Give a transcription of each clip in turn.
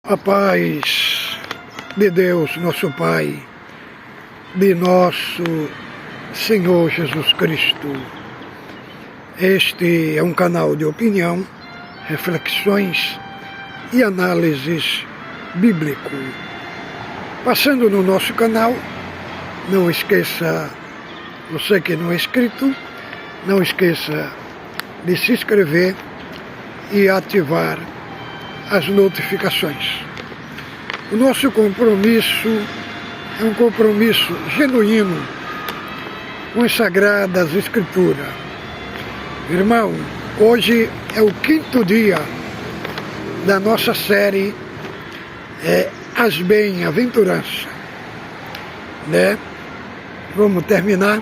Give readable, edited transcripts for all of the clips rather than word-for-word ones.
A paz de Deus, nosso Pai, de nosso Senhor Jesus Cristo. Este é um canal de opinião, reflexões e análises bíblico. Passando no nosso canal, não esqueça, você que não é inscrito, não esqueça de se inscrever e ativar as notificações. O nosso compromisso é um compromisso genuíno com as Sagradas Escrituras. Irmão, hoje é o 5º dia da nossa série As Bem-aventuranças, né? Vamos terminar,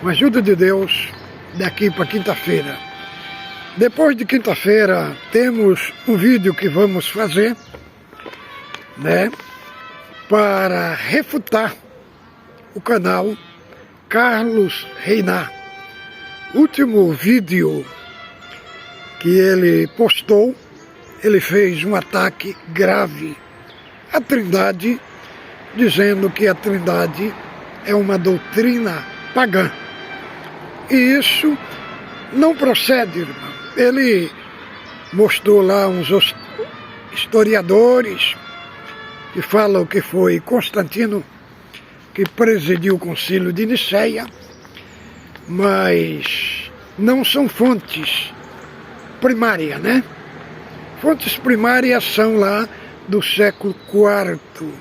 com a ajuda de Deus, daqui para quinta-feira. Depois de quinta-feira temos um vídeo que vamos fazer, né, para refutar o canal Carlos Reinar. Último vídeo que ele postou, ele fez um ataque grave à Trindade, dizendo que a Trindade é uma doutrina pagã. E isso não procede, irmão. Ele mostrou lá uns historiadores que falam que foi Constantino que presidiu o Concílio de Nicéia, mas não são fontes primárias, né? Fontes primárias são lá do século IV,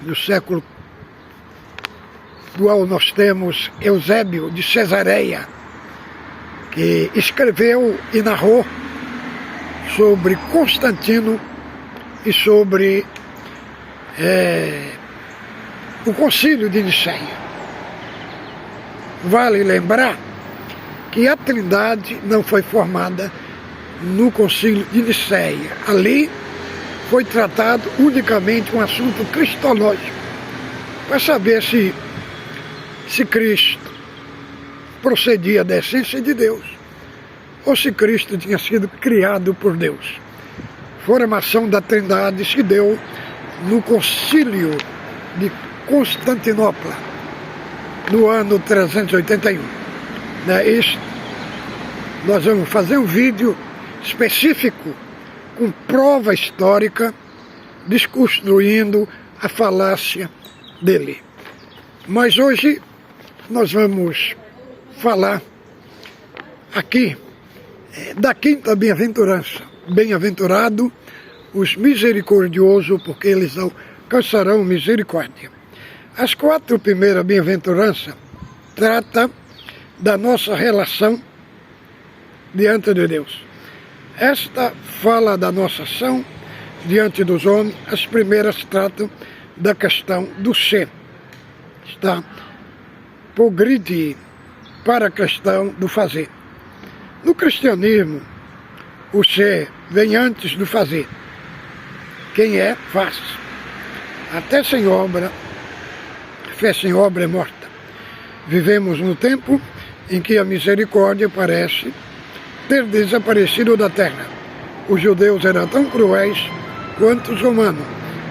do século qual nós temos Eusébio de Cesareia, que escreveu e narrou sobre Constantino e sobre o Concílio de Nicéia. Vale lembrar que a Trindade não foi formada no Concílio de Nicéia. Ali foi tratado unicamente um assunto cristológico, para saber se Cristo procedia da essência de Deus ou se Cristo tinha sido criado por Deus. Formação da Trindade se deu no Concílio de Constantinopla, no ano 381. Nós vamos fazer um vídeo específico com prova histórica, desconstruindo a falácia dele. Mas hoje nós vamos falar aqui da 5ª bem-aventurança. Bem-aventurado os misericordiosos, porque eles alcançarão misericórdia. As 4 primeiras bem-aventuranças tratam da nossa relação diante de Deus. Esta fala da nossa ação diante dos homens. As primeiras tratam da questão do ser. Está progride para a questão do fazer. No cristianismo, o ser vem antes do fazer. Quem é, faz. Até sem obra, fé sem obra é morta. Vivemos no tempo em que a misericórdia parece ter desaparecido da terra. Os judeus eram tão cruéis quanto os romanos.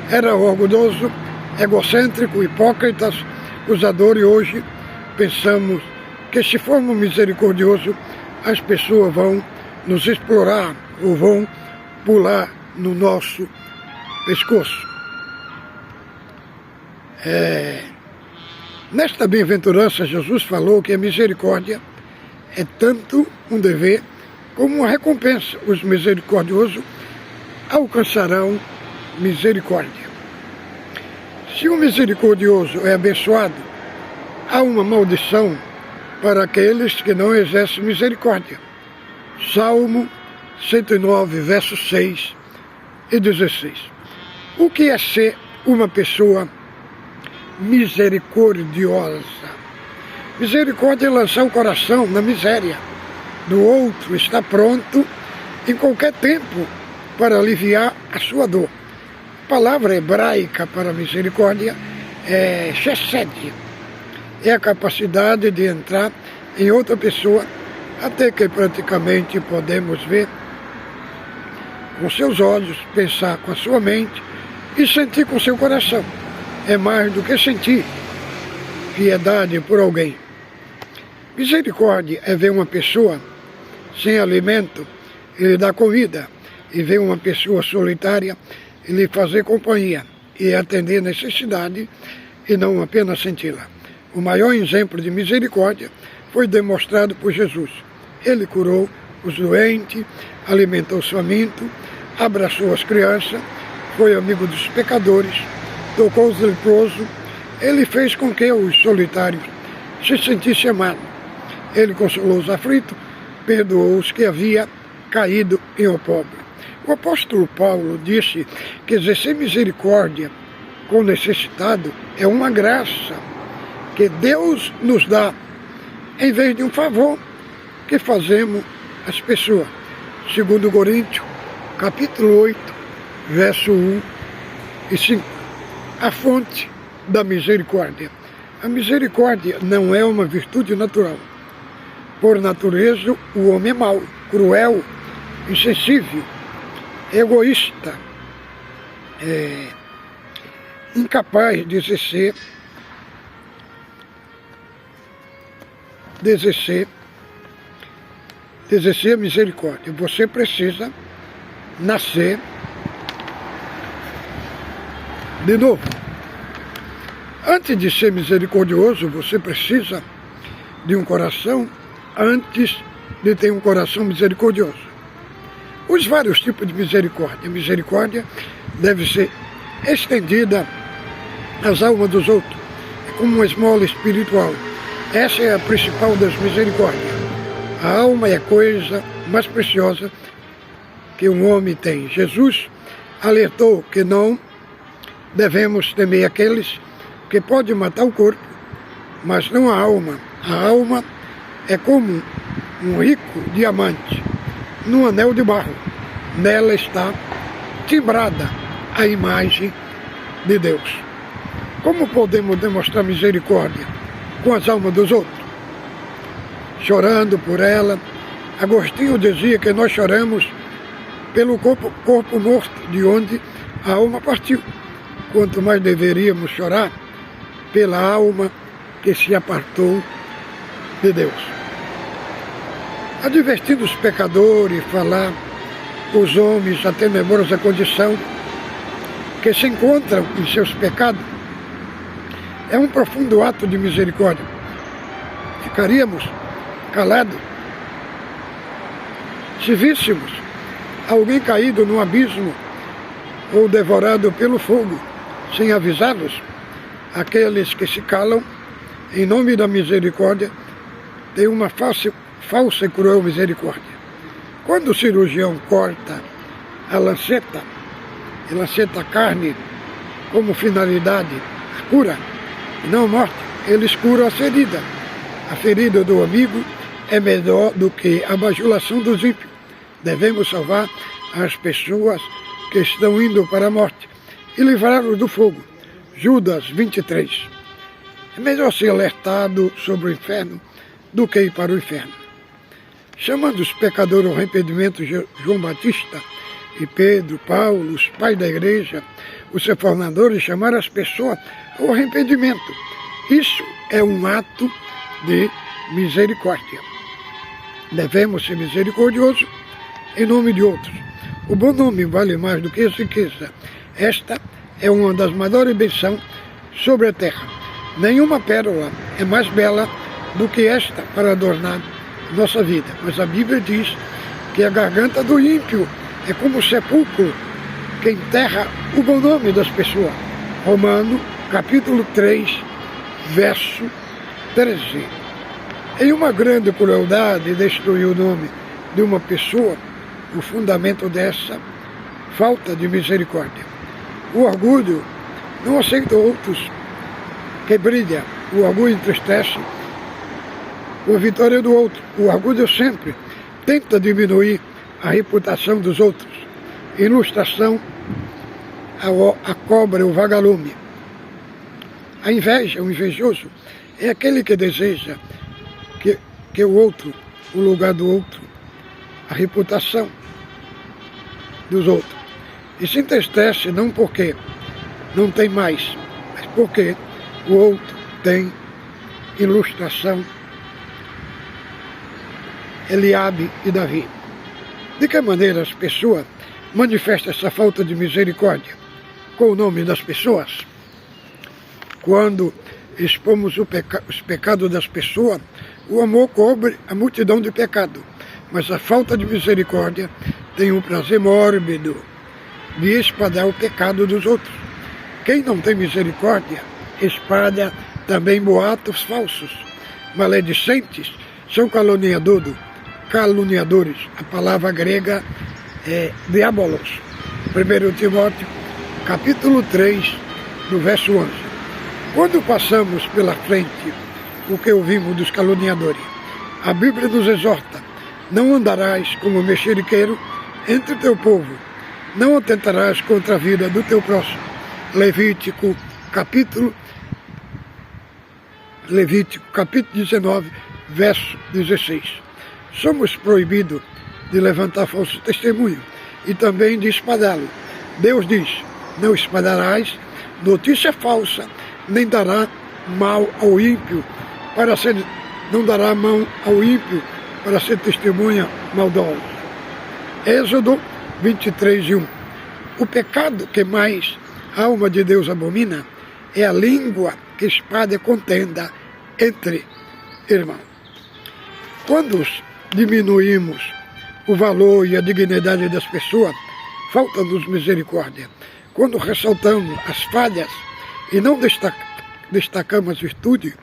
Era orgulhoso, egocêntrico, hipócritas, acusador, e hoje pensamos que se formos misericordiosos, as pessoas vão nos explorar ou vão pular no nosso pescoço. Nesta bem-aventurança, Jesus falou que a misericórdia é tanto um dever como uma recompensa. Os misericordiosos alcançarão misericórdia. Se o misericordioso é abençoado, há uma maldição para aqueles que não exercem misericórdia. Salmo 109, versos 6 e 16. O que é ser uma pessoa misericordiosa? Misericórdia é lançar o coração na miséria do outro, está pronto em qualquer tempo para aliviar a sua dor. A palavra hebraica para misericórdia é chesed. É a capacidade de entrar em outra pessoa até que praticamente podemos ver com seus olhos, pensar com a sua mente e sentir com seu coração. É mais do que sentir piedade por alguém. Misericórdia é ver uma pessoa sem alimento e lhe dar comida, e ver uma pessoa solitária e lhe fazer companhia, e atender necessidade e não apenas senti-la. O maior exemplo de misericórdia foi demonstrado por Jesus. Ele curou os doentes, alimentou os famintos, abraçou as crianças, foi amigo dos pecadores, tocou os leprosos, ele fez com que os solitários se sentissem amados. Ele consolou os aflitos, perdoou os que havia caído em opróbrio. O apóstolo Paulo disse que exercer misericórdia com o necessitado é uma graça que Deus nos dá, em vez de um favor que fazemos às pessoas. 2 Coríntios, capítulo 8, verso 1 e 5. A fonte da misericórdia. A misericórdia não é uma virtude natural. Por natureza, o homem é mau, cruel, insensível, egoísta, incapaz de exercer misericórdia. Você precisa nascer de novo. Antes de ser misericordioso, você precisa de um coração antes de ter um coração misericordioso. Os vários tipos de misericórdia. A misericórdia deve ser estendida às almas dos outros, como uma esmola espiritual. Essa é a principal das misericórdias. A alma é a coisa mais preciosa que um homem tem. Jesus alertou que não devemos temer aqueles que podem matar o corpo, mas não a alma. A alma é como um rico diamante num anel de barro. Nela está timbrada a imagem de Deus. Como podemos demonstrar misericórdia com as almas dos outros? Chorando por ela. Agostinho dizia que nós choramos pelo corpo morto, de onde a alma partiu. Quanto mais deveríamos chorar pela alma que se apartou de Deus. Advertindo os pecadores, falar os homens a tenebrosa condição que se encontram em seus pecados, é um profundo ato de misericórdia. Ficaríamos calados se víssemos alguém caído no abismo ou devorado pelo fogo, sem avisá-los. Aqueles que se calam em nome da misericórdia têm uma falsa e cruel misericórdia. Quando o cirurgião corta a lanceta a carne como finalidade, a cura, e não a morte, eles curam a ferida. A ferida do amigo é melhor do que a bajulação dos ímpios. Devemos salvar as pessoas que estão indo para a morte e livrá-los do fogo. Judas 23. É melhor ser alertado sobre o inferno do que ir para o inferno. Chamando os pecadores ao arrependimento, João Batista e Pedro, Paulo, os pais da igreja, os reformadores, chamaram as pessoas ao arrependimento. Isso é um ato de misericórdia. Devemos ser misericordiosos em nome de outros. O bom nome vale mais do que a riqueza. Esta é uma das maiores bênçãos sobre a terra. Nenhuma pérola é mais bela do que esta para adornar nossa vida. Mas a Bíblia diz que a garganta do ímpio é como o sepulcro que enterra o bom nome das pessoas. Romanos, capítulo 3, verso 13. Em uma grande crueldade destruir o nome de uma pessoa, o fundamento dessa falta de misericórdia. O orgulho não aceita outros que brilha. O orgulho entristece a vitória do outro. O orgulho sempre tenta diminuir a reputação dos outros. Ilustração, a cobra e o vagalume. A inveja, o invejoso, é aquele que deseja que o outro, o lugar do outro, a reputação. dos outros. E se entristece não porque não tem mais, mas porque o outro tem ilustração, Eliabe e Davi. De que maneira as pessoas manifestam essa falta de misericórdia? Com o nome das pessoas? Quando expomos os pecados das pessoas, o amor cobre a multidão de pecados, mas a falta de misericórdia tem um prazer mórbido de espalhar o pecado dos outros. Quem não tem misericórdia espalha também boatos falsos. Maledicentes são caluniadores. A palavra grega é diabolos. 1 Timóteo, capítulo 3, do verso 11. Quando passamos pela frente o que ouvimos dos caluniadores, a Bíblia nos exorta: não andarás como mexeriqueiro entre o teu povo, não atentarás contra a vida do teu próximo. Levítico, capítulo 19, verso 16. Somos proibidos de levantar falso testemunho e também de espalhá-lo. Deus diz: não espalharás notícia falsa, nem dará mal ao ímpio não dará mão ao ímpio para ser testemunha maldosa. Êxodo 23:1. O pecado que mais a alma de Deus abomina é a língua que espalha contenda entre irmãos. Quando diminuímos o valor e a dignidade das pessoas, falta-nos misericórdia. Quando ressaltamos as falhas e não destacamos as virtudes,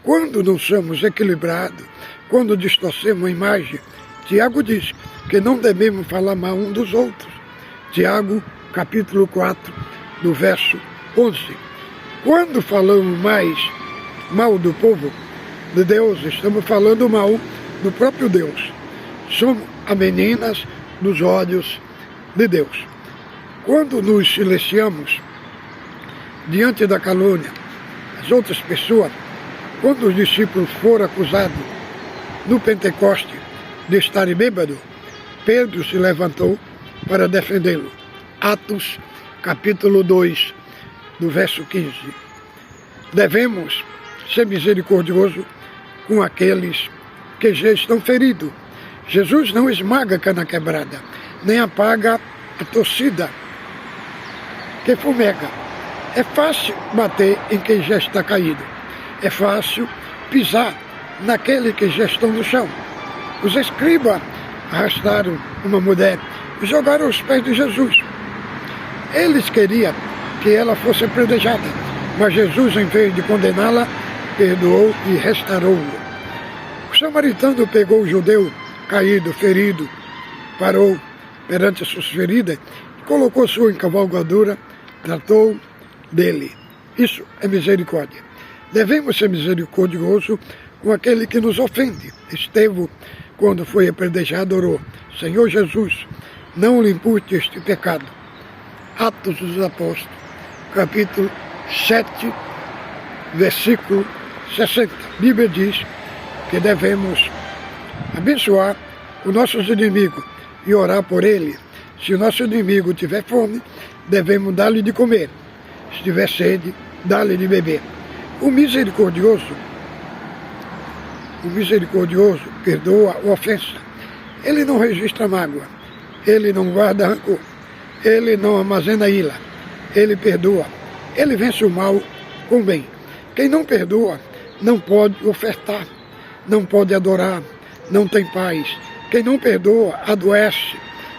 quando não somos equilibrados, quando distorcemos a imagem, Tiago diz que não devemos falar mal um dos outros. Tiago, capítulo 4, do verso 11. Quando falamos mal do povo de Deus, estamos falando mal do próprio Deus. Somos as meninas dos olhos de Deus. Quando nos silenciamos diante da calúnia das outras pessoas, quando os discípulos foram acusados no Pentecoste de estarem bêbados, Pedro se levantou para defendê-lo. Atos, capítulo 2, do verso 15. Devemos ser misericordiosos com aqueles que já estão feridos. Jesus não esmaga a cana quebrada, nem apaga a torcida que fumega. É fácil bater em quem já está caído. É fácil pisar naquele que já estão no chão. Os escribas arrastaram uma mulher e jogaram aos pés de Jesus. Eles queriam que ela fosse apedrejada, mas Jesus, em vez de condená-la, perdoou e restaurou-o. O samaritano pegou o judeu caído, ferido, parou perante as suas feridas, colocou sua encavalgadura, tratou dele. Isso é misericórdia. Devemos ser misericordiosos com aquele que nos ofende. Estevão, quando foi apedrejado, orou: Senhor Jesus, não lhe impute este pecado. Atos dos Apóstolos, capítulo 7, versículo 60. A Bíblia diz que devemos abençoar os nossos inimigos e orar por eles. Se o nosso inimigo tiver fome, devemos dar-lhe de comer. Se tiver sede, dar-lhe de beber. O misericordioso perdoa a ofensa. Ele não registra mágoa. Ele não guarda rancor. Ele não armazena ira. Ele perdoa. Ele vence o mal com o bem. Quem não perdoa não pode ofertar, não pode adorar, não tem paz. Quem não perdoa adoece,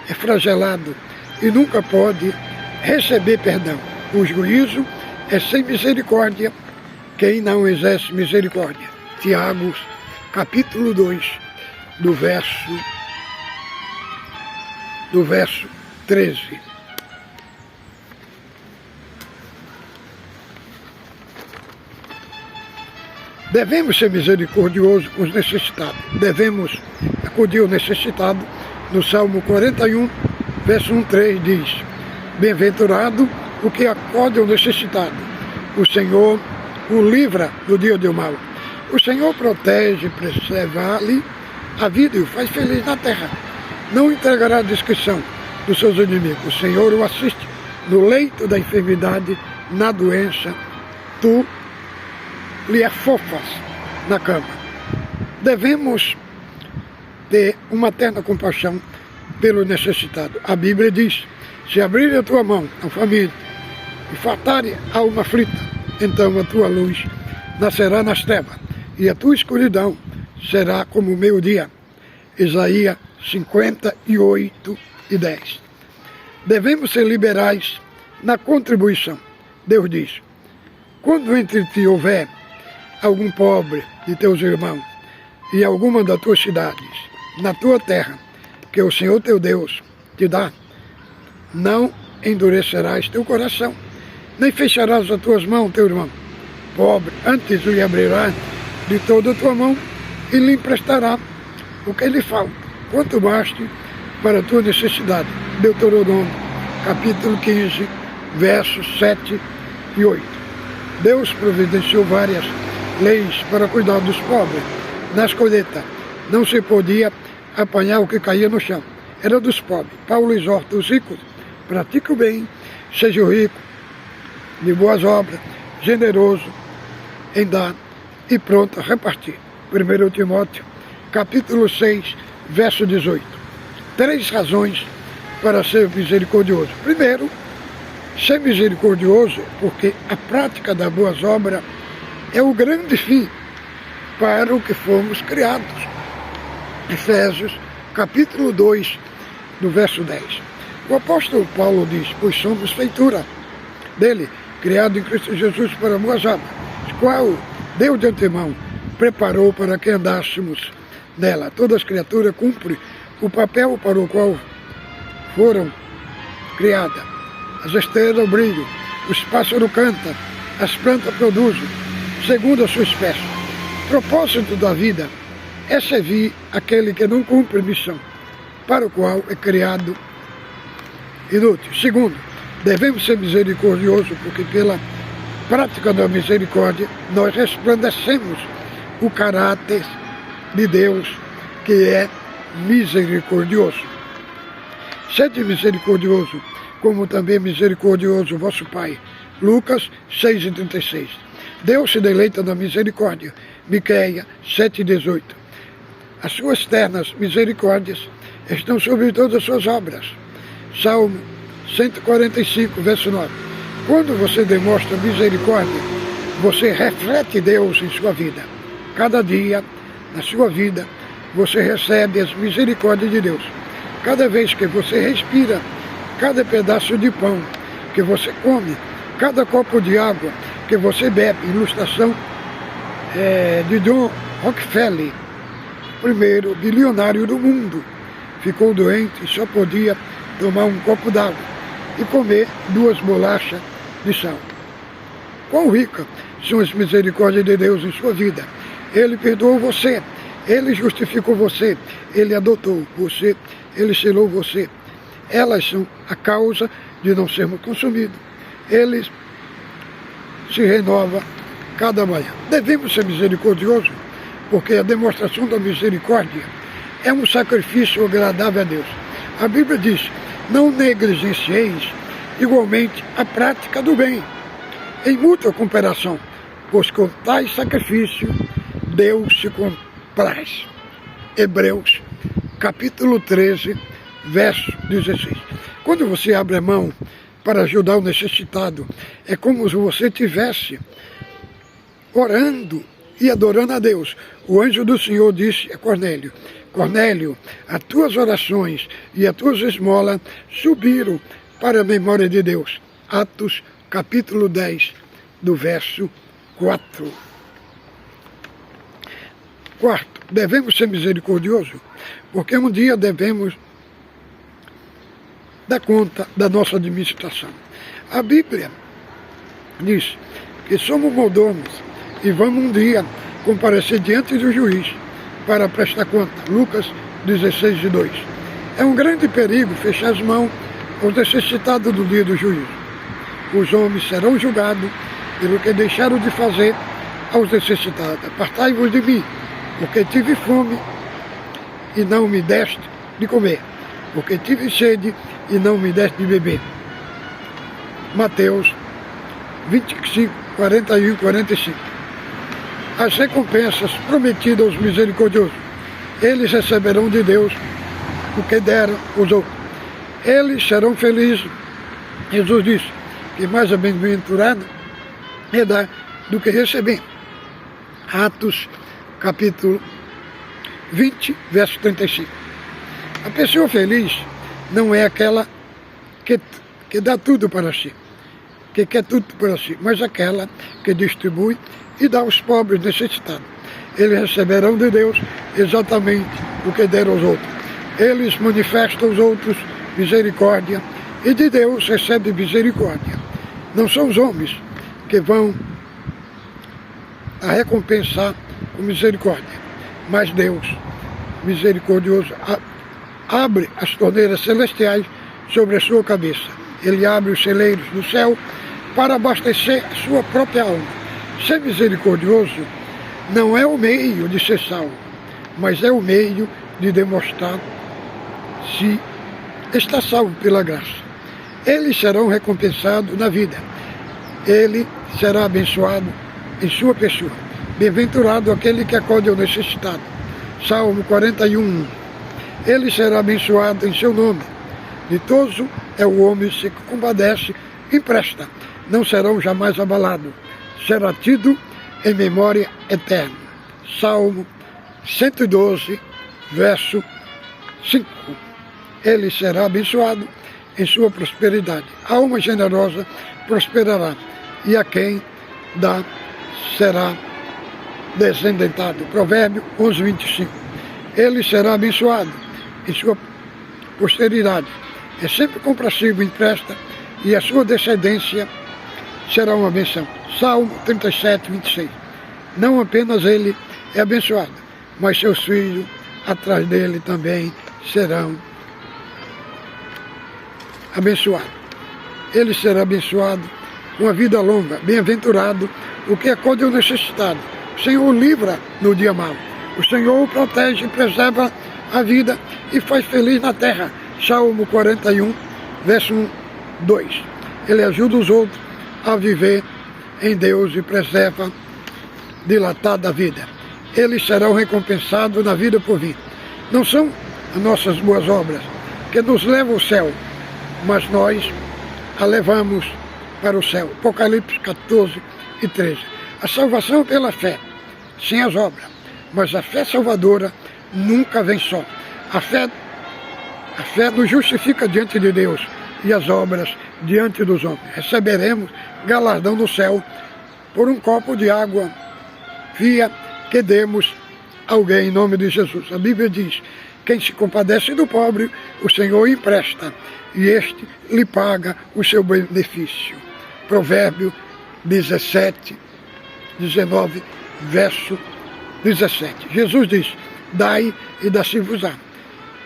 é flagelado e nunca pode receber perdão. O juízo é sem misericórdia quem não exerce misericórdia. Tiago, capítulo 2, do verso 13. Devemos ser misericordiosos com os necessitados. Devemos acudir ao necessitado. No Salmo 41, verso 1-3 diz: Bem-aventurado o que acode ao necessitado. O Senhor o livra do dia do mal. O Senhor protege, preserva-lhe a vida e o faz feliz na terra. Não entregará a descrição dos seus inimigos. O Senhor o assiste no leito da enfermidade, na doença, tu lhe afofas na cama. Devemos ter uma terna compaixão pelo necessitado. A Bíblia diz: se abrir a tua mão ao faminto e fartare a alma aflita, então a tua luz nascerá nas trevas e a tua escuridão será como o meio-dia. Isaías 58:10. Devemos ser liberais na contribuição. Deus diz: quando entre ti houver algum pobre de teus irmãos e alguma das tuas cidades, na tua terra, que o Senhor teu Deus te dá, não endurecerás teu coração, nem fecharás as tuas mãos, teu irmão pobre, antes lhe abrirás de toda a tua mão e lhe emprestará o que lhe falta, quanto baste para a tua necessidade. Deuteronômio, capítulo 15, versos 7 e 8. Deus providenciou várias leis para cuidar dos pobres. Nas colheitas não se podia apanhar o que caía no chão, era dos pobres. Paulo exorta os ricos: pratique o bem, seja rico, de boas obras, generoso em dar e pronto a repartir. 1 Timóteo, capítulo 6, verso 18. 3 razões para ser misericordioso. Primeiro, ser misericordioso porque a prática das boas obras é o grande fim para o que fomos criados. Efésios, capítulo 2, no verso 10. O apóstolo Paulo diz: pois somos feitura dele, criado em Cristo Jesus para boas obras, qual Deus de antemão preparou para que andássemos nela. Todas as criaturas cumprem o papel para o qual foram criadas. As estrelas brilham, os pássaros cantam, as plantas produzem, segundo a sua espécie. O propósito da vida é servir aquele que não cumpre missão, para o qual é criado inútil. Segundo, devemos ser misericordiosos, porque pela prática da misericórdia nós resplandecemos o caráter de Deus, que é misericordioso. Sede misericordioso, como também misericordioso vosso Pai. Lucas 6:36. Deus se deleita na misericórdia. Miqueias 7:18. As suas ternas misericórdias estão sobre todas as suas obras. Salmo 145, verso 9. Quando você demonstra misericórdia, você reflete Deus em sua vida. Cada dia, na sua vida, você recebe as misericórdias de Deus. Cada vez que você respira, cada pedaço de pão que você come, cada copo de água que você bebe. Ilustração de John Rockefeller, primeiro bilionário do mundo. Ficou doente e só podia tomar um copo d'água e comer 2 bolachas de sal. Quão rica são as misericórdias de Deus em sua vida. Ele perdoou você, Ele justificou você, Ele adotou você, Ele selou você. Elas são a causa de não sermos consumidos. Ele se renova cada manhã. Devemos ser misericordiosos, porque a demonstração da misericórdia é um sacrifício agradável a Deus. A Bíblia diz: não negligencieis igualmente a prática do bem, em mútua cooperação, pois com tais sacrifício Deus se compraz. Hebreus, capítulo 13, verso 16. Quando você abre a mão para ajudar o necessitado, é como se você estivesse orando e adorando a Deus. O anjo do Senhor disse a Cornélio: Cornélio, as tuas orações e as tuas esmolas subiram para a memória de Deus. Atos, capítulo 10, do verso 4. Quarto, devemos ser misericordiosos, porque um dia devemos dar conta da nossa administração. A Bíblia diz que somos mordomos e vamos um dia comparecer diante do juiz para prestar conta. Lucas 16:2. É um grande perigo fechar as mãos aos necessitados do dia do juízo. Os homens serão julgados pelo que deixaram de fazer aos necessitados. Apartai-vos de mim, porque tive fome e não me deste de comer. porque tive sede e não me deste de beber. Mateus 25, 41 e 45. As recompensas prometidas aos misericordiosos, eles receberão de Deus o que deram os outros. Eles serão felizes. Jesus disse que mais bem-aventurado é dar do que receber. Atos, capítulo 20, verso 35. A pessoa feliz não é aquela que dá tudo para si, que quer tudo para si, mas aquela que distribui e dá aos pobres necessitados. Eles receberão de Deus exatamente o que deram aos outros. Eles manifestam aos outros misericórdia e de Deus recebem misericórdia. Não são os homens que vão a recompensar com misericórdia, mas Deus, misericordioso, abre as torneiras celestiais sobre a sua cabeça. Ele abre os celeiros do céu para abastecer a sua própria alma. Ser misericordioso não é o meio de ser salvo, mas é o meio de demonstrar se está salvo pela graça. Eles serão recompensados na vida. Ele será abençoado em sua pessoa. Bem-aventurado aquele que acode ao necessitado. Salmo 41. Ele será abençoado em seu nome. Ditoso é o homem que compadece e empresta. Não serão jamais abalados. Será tido em memória eterna. Salmo 112, verso 5. Ele será abençoado em sua prosperidade. A alma generosa prosperará, e a quem dá será descendentado. Provérbio 11, 25. Ele será abençoado em sua posteridade. É sempre compassivo, empresta, e a sua descendência será uma benção. Salmo 37, 26. Não apenas ele é abençoado, mas seus filhos atrás dele também serão abençoados. Ele será abençoado com a vida longa. Bem-aventurado o que acode ao necessitado. O Senhor o livra no dia mau. O Senhor o protege e preserva a vida e faz feliz na terra. Salmo 41, verso 1, 2. Ele ajuda os outros a viver em Deus e preserva dilatada a vida. Eles serão recompensados na vida por vir. Não são as nossas boas obras que nos levam ao céu, mas nós a levamos para o céu. Apocalipse 14 e 13. A salvação é pela fé, sem as obras. Mas a fé salvadora nunca vem só. A fé nos justifica diante de Deus e as obras diante dos homens. Receberemos galardão no céu por um copo de água fria que demos a alguém em nome de Jesus. A Bíblia diz: quem se compadece do pobre, o Senhor empresta, e este lhe paga o seu benefício. Provérbio 17, 19, verso 17. Jesus diz: dai e dá-se-vos-á.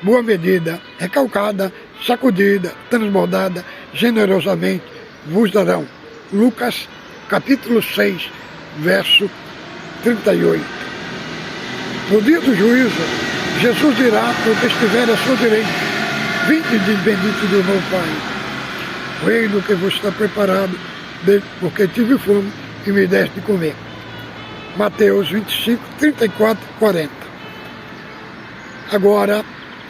Boa medida, recalcada, sacudida, transbordada, generosamente vos darão. Lucas, capítulo 6, verso 38. No dia do juízo, Jesus dirá ao que estiver à sua direita: vinde de bendito do meu Pai, o reino que vos está preparado, porque tive fome e me deste de comer. Mateus 25, 34, 40. Agora,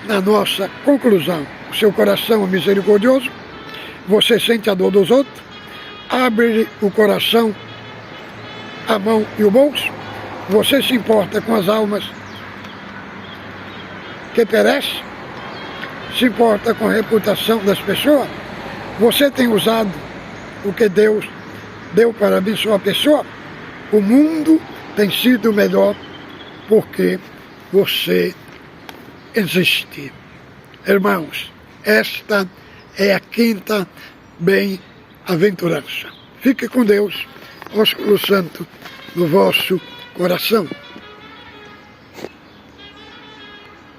na nossa conclusão, o seu coração é misericordioso, você sente a dor dos outros, abre o coração, a mão e o bolso, você se importa com as almas que perecem, se importa com a reputação das pessoas, você tem usado o que Deus deu para abençoar a pessoa. O mundo tem sido melhor porque você existe. Irmãos, esta é a quinta bem-aventurança. Fique com Deus, ósculo santo no vosso coração.